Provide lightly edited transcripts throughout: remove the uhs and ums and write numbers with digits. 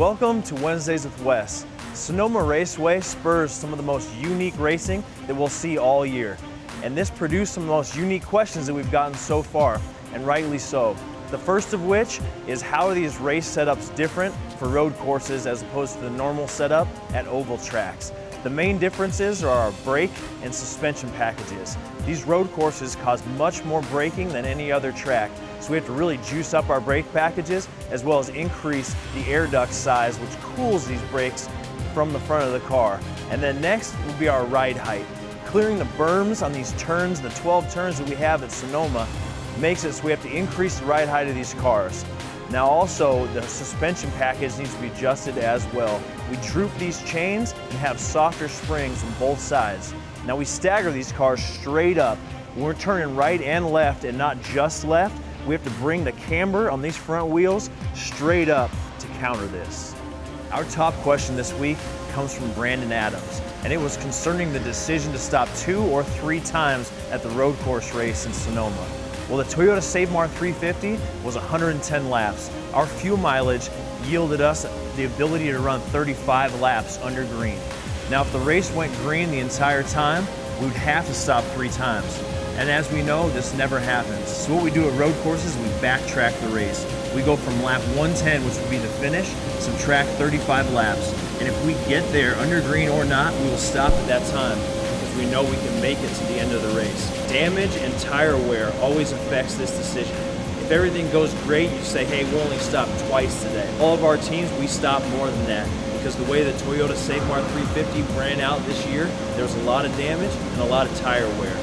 Welcome to Wednesdays with Wes. Sonoma Raceway spurs some of the most unique racing that we'll see all year. And this produced some of the most unique questions that we've gotten so far, and rightly so. The first of which is, how are these race setups different for road courses as opposed to the normal setup at oval tracks? The main differences are our brake and suspension packages. These road courses cause much more braking than any other track, so we have to really juice up our brake packages as well as increase the air duct size, which cools these brakes from the front of the car. And then next will be our ride height. Clearing the berms on these turns, the 12 turns that we have at Sonoma, makes it so we have to increase the ride height of these cars. Now also, the suspension package needs to be adjusted as well. We droop these chains and have softer springs on both sides. Now we stagger these cars straight up. When we're turning right and left and not just left, we have to bring the camber on these front wheels straight up to counter this. Our top question this week comes from Brandon Adams, and it was concerning the decision to stop 2 or 3 times at the road course race in Sonoma. Well, the Toyota Safemar 350 was 110 laps. Our fuel mileage yielded us the ability to run 35 laps under green. Now, if the race went green the entire time, we would have to stop 3 times. And as we know, this never happens. So what we do at road courses, we backtrack the race. We go from lap 110, which would be the finish, subtract 35 laps. And if we get there under green or not, we will stop at that time, because we know we can make it to the end of the race. Damage and tire wear always affects this decision. If everything goes great, you say, hey, we'll only stop twice today. All of our teams, we stop more than that, because the way the Toyota Safemar 350 ran out this year, there was a lot of damage and a lot of tire wear.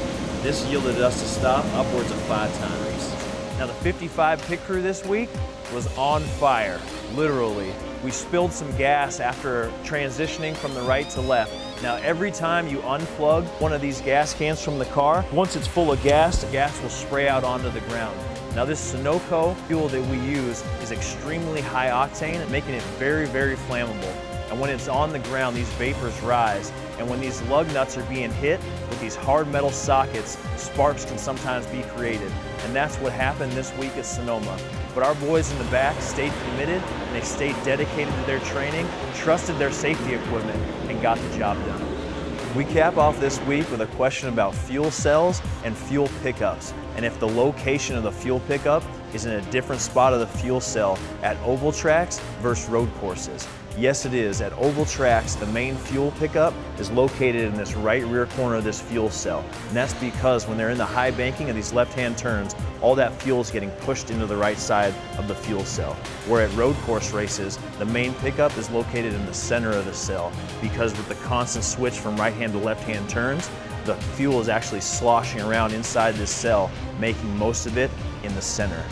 This yielded us to stop upwards of 5 times. Now the 55 pit crew this week was on fire, literally. We spilled some gas after transitioning from the right to left. Now every time you unplug one of these gas cans from the car, once it's full of gas, the gas will spray out onto the ground. Now this Sunoco fuel that we use is extremely high octane, making it very, very flammable. And when it's on the ground, these vapors rise. And when these lug nuts are being hit with these hard metal sockets, sparks can sometimes be created. And that's what happened this week at Sonoma. But our boys in the back stayed committed, and they stayed dedicated to their training, trusted their safety equipment, and got the job done. We cap off this week with a question about fuel cells and fuel pickups, and if the location of the fuel pickup is in a different spot of the fuel cell at oval tracks versus road courses. Yes, it is. At oval tracks, the main fuel pickup is located in this right rear corner of this fuel cell. And that's because when they're in the high banking of these left-hand turns, all that fuel is getting pushed into the right side of the fuel cell. Where at road course races, the main pickup is located in the center of the cell, because with the constant switch from right-hand to left-hand turns, the fuel is actually sloshing around inside this cell, making most of it in the center.